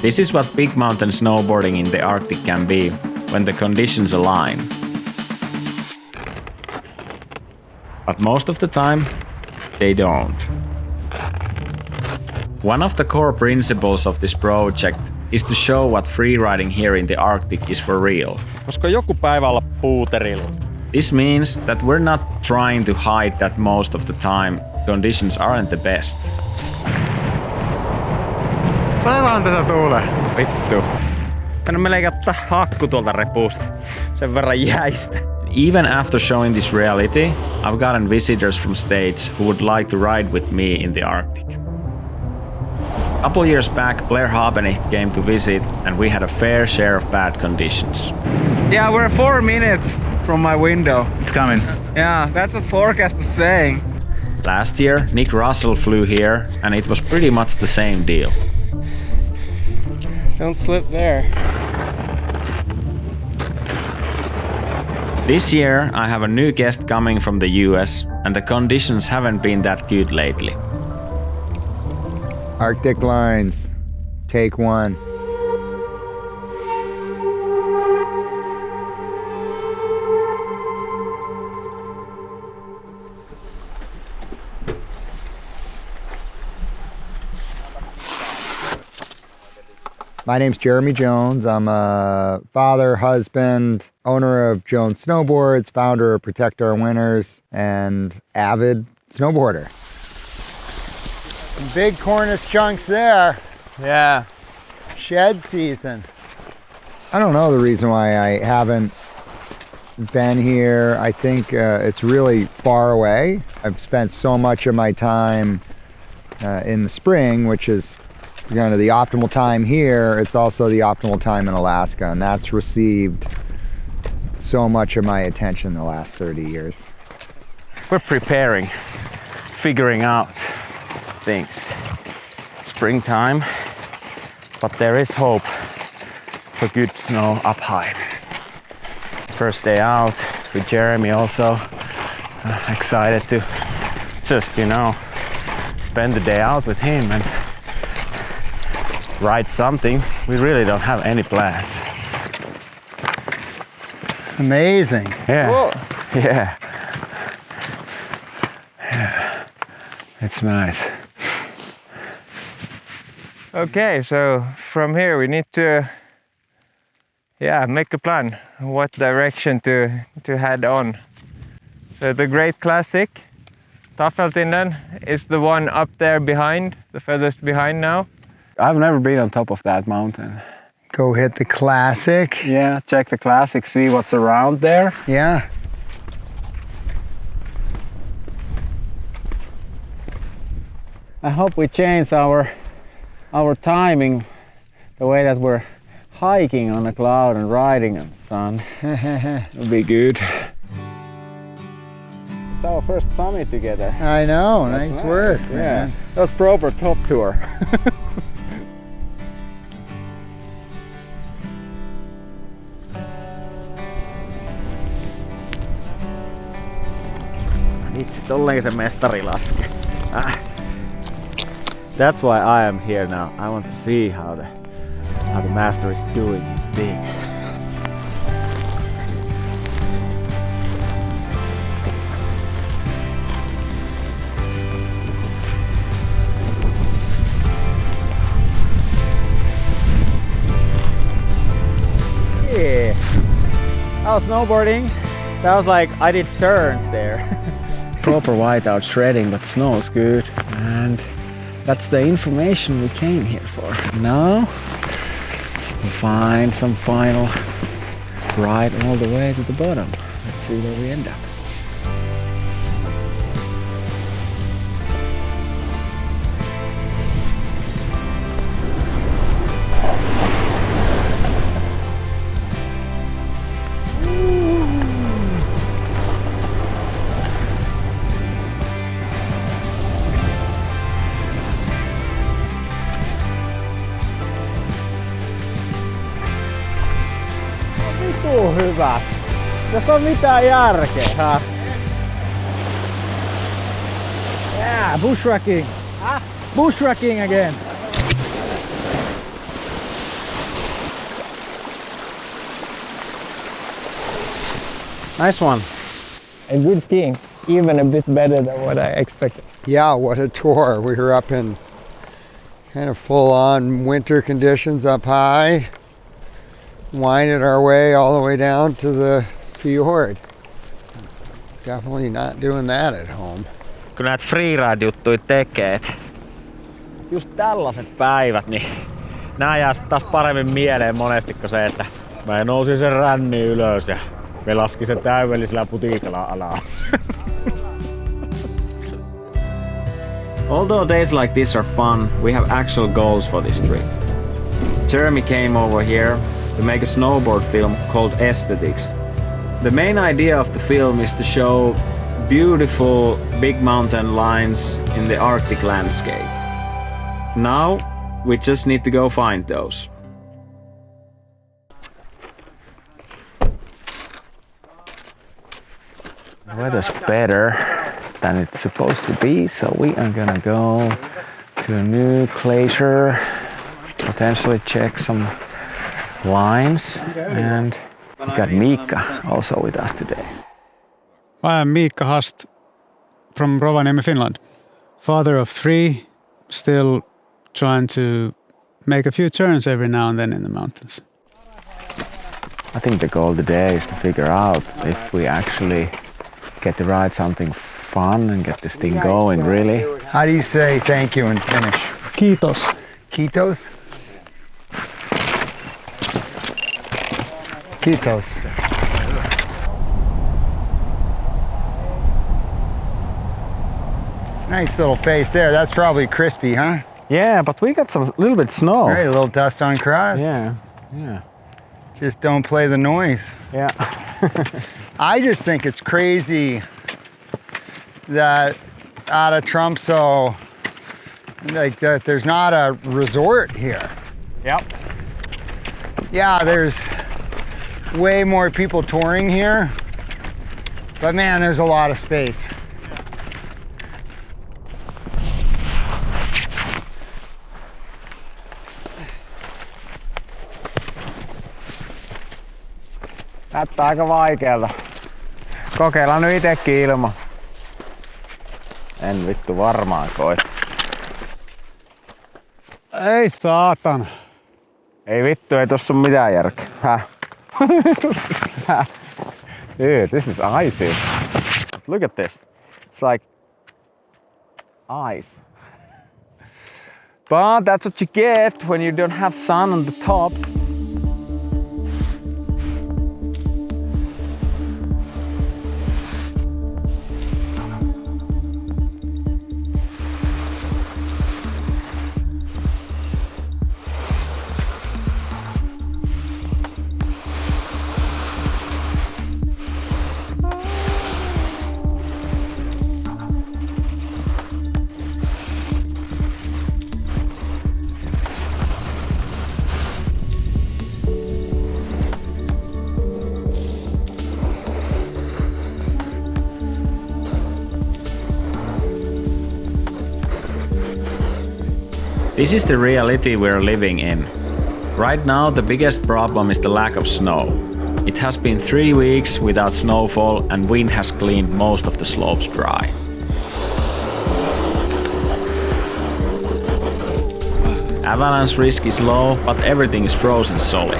This is what big mountain snowboarding in the Arctic can be when the conditions align. But most of the time, they don't. One of the core principles of this project is to show what freeriding here in the Arctic is for real. Koska joku päivä olla puuterilla. This means that we're not trying to hide that most of the time conditions aren't the best. Paljonhan tätä tuulee. Vittu. Tänne melkein ottaa hakku tuolta repusta. Sen verran jäistä. Even after showing this reality, I've gotten visitors from states who would like to ride with me in the Arctic. A couple years back, Blair Habenecht came to visit and we had a fair share of bad conditions. Yeah, we're 4 minutes from my window. It's coming. Yeah, that's what forecast was saying. Last year, Nick Russell flew here and it was pretty much the same deal. Don't slip there. This year, I have a new guest coming from the US and the conditions haven't been that good lately. Arctic lines, take one. My name's Jeremy Jones. I'm a father, husband, owner of Jones Snowboards, founder of Protect Our Winters, and avid snowboarder. Some big Cornish chunks there. Yeah. Shed season. I don't know the reason why I haven't been here. I think it's really far away. I've spent so much of my time in the spring, which is kind of the optimal time here. It's also the optimal time in Alaska, and that's received so much of my attention the last 30 years. We're preparing, figuring out things. Springtime, but there is hope for good snow up high. First day out with Jeremy also. Excited to just, spend the day out with him and ride something. We really don't have any plans. Amazing. Yeah. Whoa. Yeah. Yeah. It's nice. Okay, so from here we need to make a plan what direction to head on. So the Great Classic, Taffeltinden, is the one up there behind, the furthest behind now. I've never been on top of that mountain. Go hit the Classic. Yeah, check the Classic, see what's around there. Yeah. I hope we change our timing, the way that we're hiking on the cloud and riding on the sun. It'll be good. It's our first summit together. I know, That's nice work. Yeah, Man. that's proper top tour. Itse tolleen se mestari laskee. That's why I am here now. I want to see how the master is doing his thing. Yeah. I was snowboarding. That was like I did turns there. Proper whiteout shredding, but snow's good. And that's the information we came here for. Now we'll find some final ride all the way to the bottom. Let's see where we end up. Hyvä. Tässä on mitään järkeä. Yeah, bushracking. Bushracking again. Nice one. A good skiing, even a bit better than what I expected. Yeah, what a tour. We were up in kind of full-on winter conditions up high, winded our way all the way down to the fjord. Definitely not doing that at home. Kun näitä freeride-juttuja tekee, just tällaiset päivät, niin nää jää taas paremmin mieleen monesti kuin se, että mä nousin sen rännin ylös ja me laski sen täydellisellä putiikalla alas. Although days like this are fun, we have actual goals for this trip. Jeremy came over here to make a snowboard film called Aesthetics. The main idea of the film is to show beautiful big mountain lines in the Arctic landscape. Now, we just need to go find those. The weather's better than it's supposed to be, so we are gonna go to a new glacier, potentially check some lines, and we got Miikka also with us today. I am Miikka Hast from Rovaniemi, Finland. Father of 3, still trying to make a few turns every now and then in the mountains. I think the goal today is to figure out if we actually get to ride something fun and get this thing going, really. How do you say thank you in Finnish? Kiitos. Kiitos? Kiitos. Nice little face there. That's probably crispy, huh? Yeah, but we got some little bit snow. Right, a little dust on crust. Yeah. Just don't play the noise. Yeah. I just think it's crazy that out of Tromsø, like that there's not a resort here. Yep. Yeah, there's way more people touring here, but man, there's a lot of space. Näyttää aika vaikealta. Kokeillaan nyt itekin ilman. En vittu varmaan koe. Ei saatana. Ei vittu, ei tossa oo mitään järkeä. Häh? Dude, this is icy. Look at this. It's like ice. But that's what you get when you don't have sun on the tops. This is the reality we're living in. Right now, the biggest problem is the lack of snow. It has been 3 weeks without snowfall and wind has cleaned most of the slopes dry. Avalanche risk is low, but everything is frozen solid.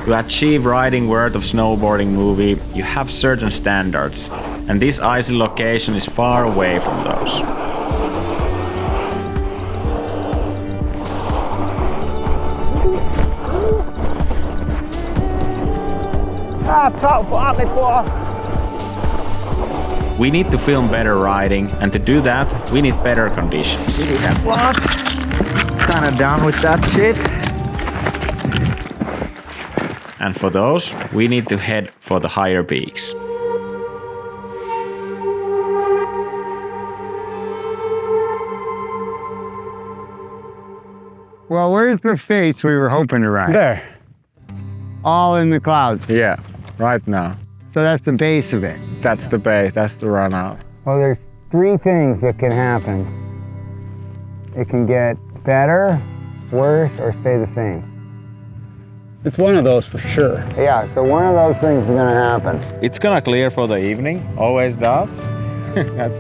To achieve riding worth of snowboarding movie, you have certain standards, and this icy location is far away from those. We need to film better riding, and to do that, we need better conditions. Kinda done with that shit. And for those, we need to head for the higher peaks. Well, where's the face we were hoping to ride? There. All in the clouds. Yeah, right now. So that's the base of it. That's the base, that's the run out. Well, there's 3 things that can happen. it can get better, worse, or stay the same. It's one of those for sure. Yeah, so one of those things is gonna happen. It's gonna clear for the evening, always does. That's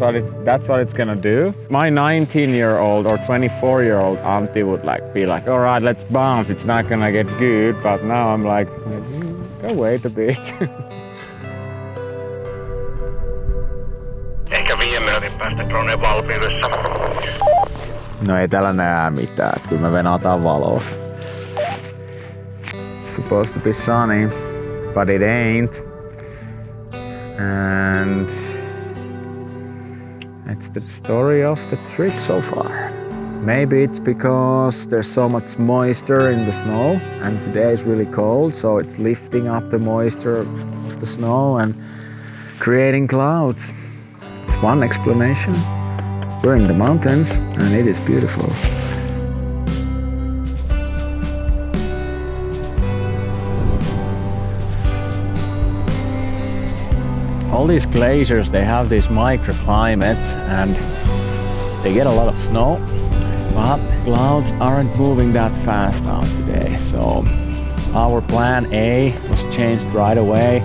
what it's gonna do. My 19-year-old or 24-year-old Antti would be like, all right, let's bounce. It's not gonna get good, but now I'm like, go wait a bit. Ehkä 5 minuutin päästä drone valmiudessa. No ei täällä näe mitään, kyllä me venataan valoa. Supposed to be sunny, but it ain't. And it's the story of the trip so far. Maybe it's because there's so much moisture in the snow and today is really cold, so it's lifting up the moisture of the snow and creating clouds. It's one explanation. We're in the mountains and it is beautiful. All these glaciers, they have these microclimates and they get a lot of snow, but clouds aren't moving that fast out today. So our plan A was changed right away,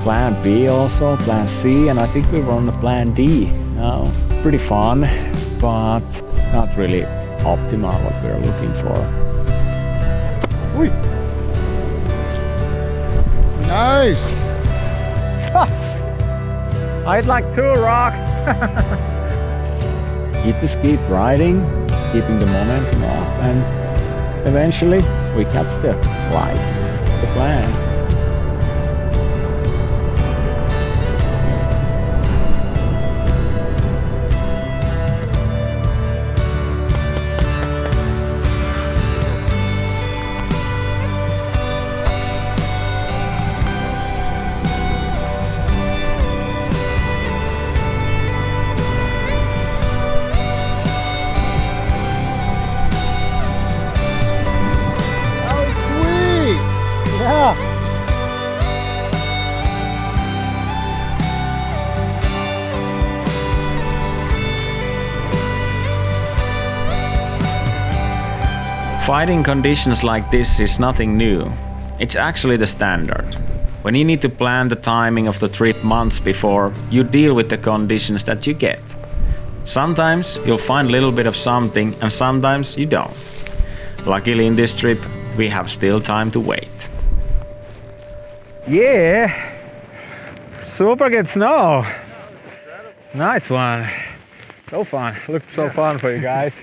plan B also, plan C, and I think we were on the plan D now. Pretty fun, but not really optimal what we're looking for. Ui. Nice! I'd like 2 rocks! You just keep riding, keeping the momentum up, and eventually we catch the light. That's the plan. Fighting conditions like this is nothing new. It's actually the standard. When you need to plan the timing of the trip months before, you deal with the conditions that you get. Sometimes you'll find a little bit of something and sometimes you don't. Luckily in this trip, we have still time to wait. Yeah! Super good snow! Nice one. So fun. Looked so fun for you guys.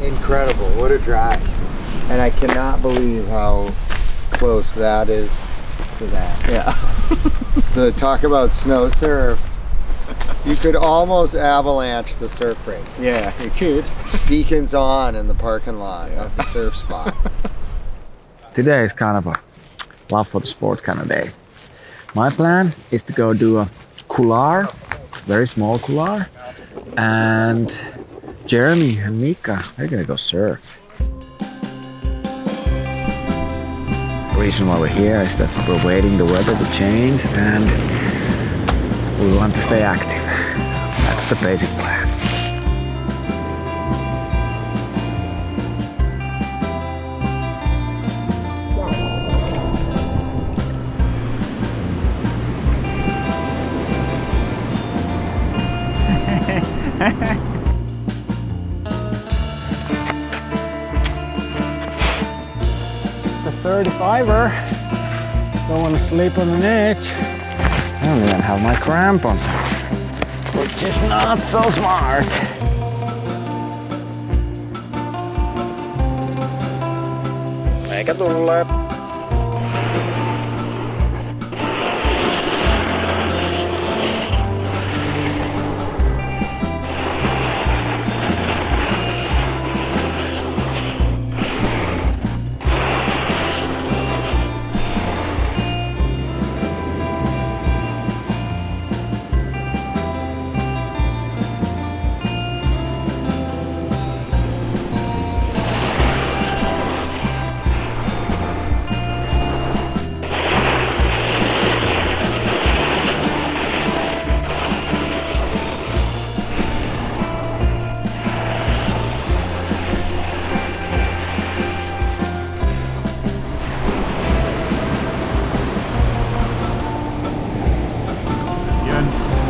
Incredible, what a drive. And I cannot believe how close that is to that. Yeah. Talk about snow surf. You could almost avalanche the surf break. Yeah, you could. Beacons on in the parking lot of the surf spot. Today is kind of a love for the sport kind of day. My plan is to go do a couloir, very small couloir, and Jeremy and Miikka, they're gonna go surf. The reason why we're here is that we're waiting the weather to change and we want to stay active. That's the basic plan. The 35er. Don't want to sleep on an edge. I don't even have my crampons, which is not so smart. Eikä tulee.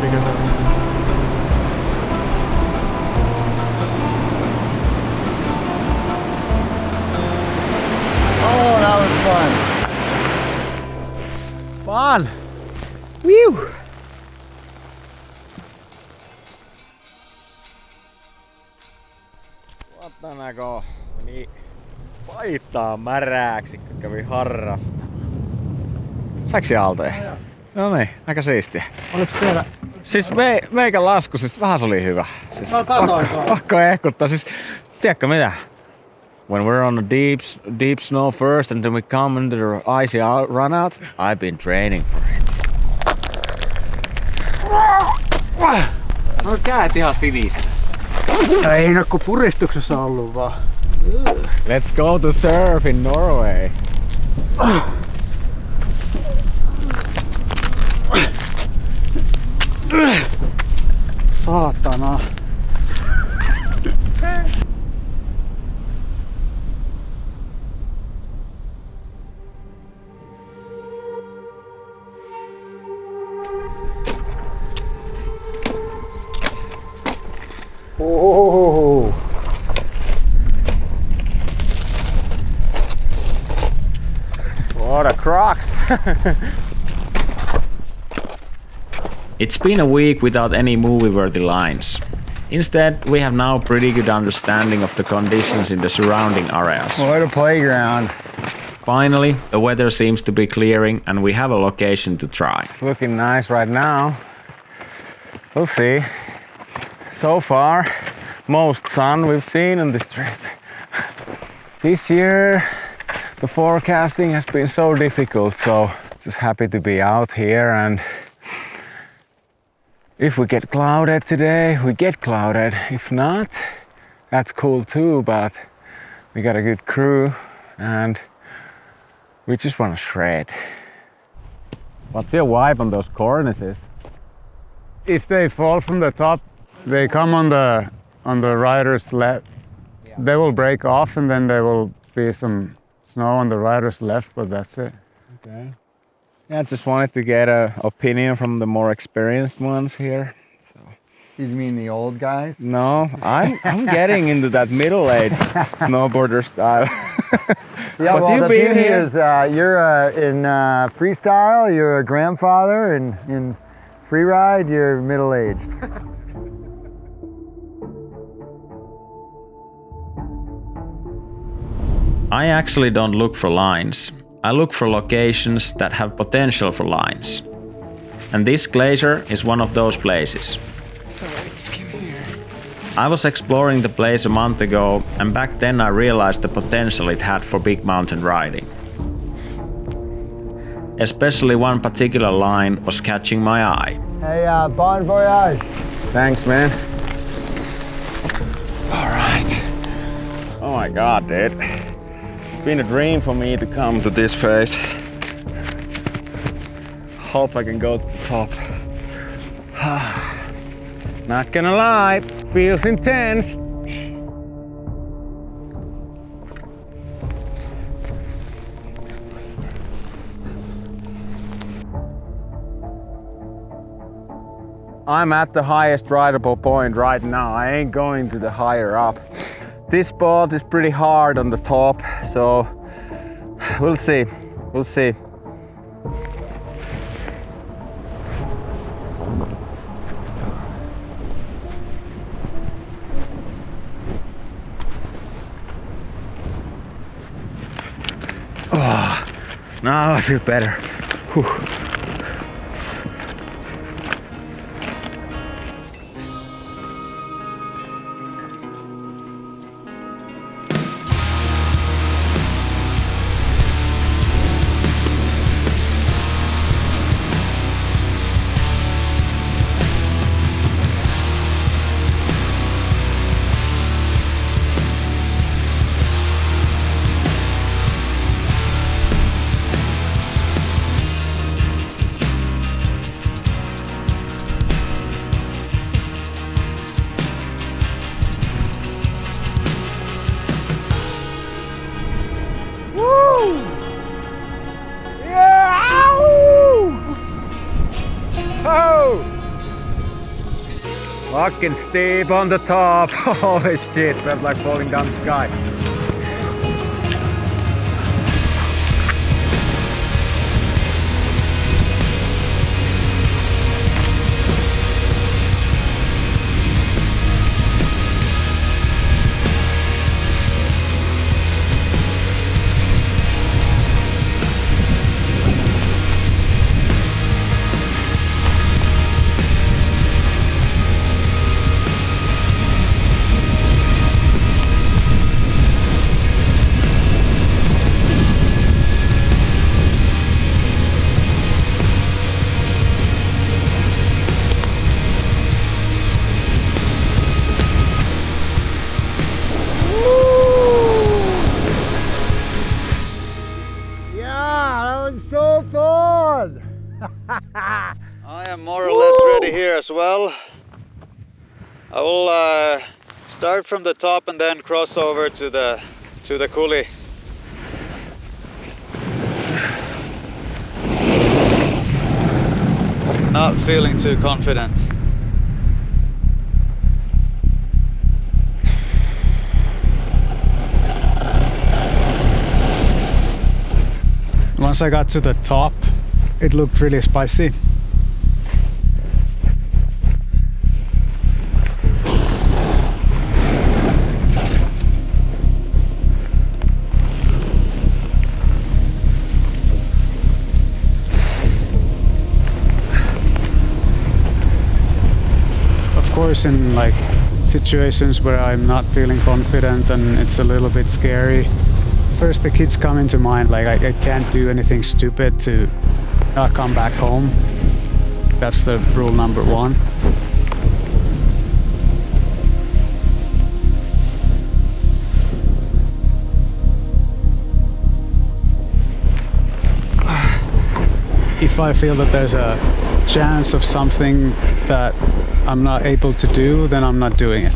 together. Oh, that was fun. Fun! Whew! Tänäänkö meni paitaa märääksi, kun kävi harrastamaan. Saiksi aaltoja? No niin, aika siistiä. Oliko siellä? Siis meikä lasku, siis vähän se oli hyvä. Siis No katoin. pakko ehkuttaa, siis tiedätkö mitä? When we're on a deep snow first and then we come into the icy run out, I've been training for it. No käät ihan sinisenä. Ei no kun puristuksessa ollut vaan. Let's go to surf in Norway. Saatana. Oh. What a crocs! It's been a week without any movie-worthy lines. Instead, we have now pretty good understanding of the conditions in the surrounding areas. What a playground. Finally, the weather seems to be clearing and we have a location to try. Looking nice right now. We'll see. So far, most sun we've seen on this trip. This year, the forecasting has been so difficult, so just happy to be out here. And if we get clouded today, we get clouded. If not, that's cool too, but we got a good crew and we just want to shred. What's your vibe on those cornices? If they fall from the top, they come on the rider's left. They will break off and then there will be some snow on the rider's left, but that's it. Okay. Yeah, I just wanted to get an opinion from the more experienced ones here. So. You mean the old guys? No, I'm getting into that middle-aged snowboarder style. Yeah, But well, you've the been beauty here. is you're in freestyle, you're a grandfather, and in freeride, you're middle-aged. I actually don't look for lines. I look for locations that have potential for lines. And this glacier is one of those places. So let's come here. I was exploring the place a month ago, and back then I realized the potential it had for big mountain riding. Especially one particular line was catching my eye. Hey, bon voyage. Thanks, man. All right. Oh my God, dude. It's been a dream for me to come to this face. Hope I can go to the top. Not gonna lie, feels intense. I'm at the highest rideable point right now. I ain't going to the higher up. This spot is pretty hard on the top, so we'll see. We'll see. Oh, now I feel better. Whew. Fucking steep on the top. Holy shit, felt like falling down the sky. I am more or less ready here as well. I will start from the top and then cross over to the coulee. Not feeling too confident. Once I got to the top, it looked really spicy. Of course, in like situations where I'm not feeling confident and it's a little bit scary, first the kids come into mind, like I can't do anything stupid to not come back home. That's the rule number one. If I feel that there's a chance of something that I'm not able to do, then I'm not doing it.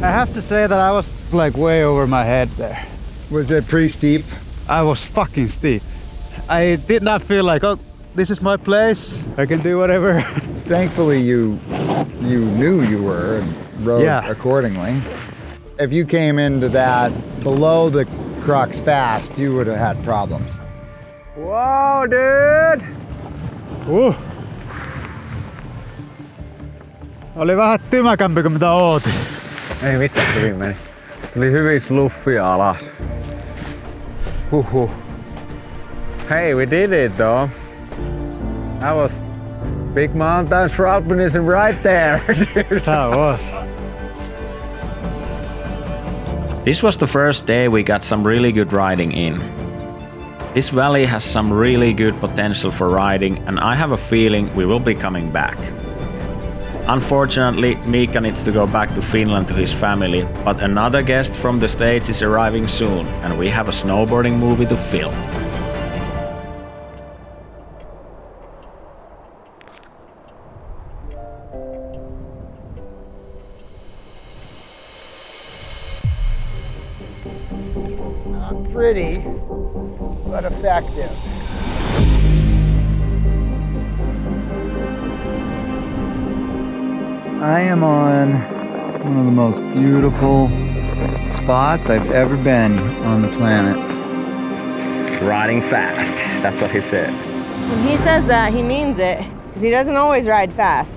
I have to say that I was like way over my head there. Was it pretty steep? I was fucking steep. I did not feel like, oh, this is my place, I can do whatever. Thankfully you knew you were and rode accordingly. If you came into that below the crux fast, you would have had problems. Wow, dude! Oli vähän tymäkämpi kuin mitä ootin. Ei mitään, hyvin meni. Tuli hyvin sluffia alas. Hey, we did it though. That was big mountain alpinism right there. That was. This was the first day we got some really good riding in. This valley has some really good potential for riding, and I have a feeling we will be coming back. Unfortunately, Miikka needs to go back to Finland to his family, but another guest from the States is arriving soon, and we have a snowboarding movie to film. Not pretty, but effective. I am on one of the most beautiful spots I've ever been on the planet. Riding fast, that's what he said. When he says that, he means it, because he doesn't always ride fast.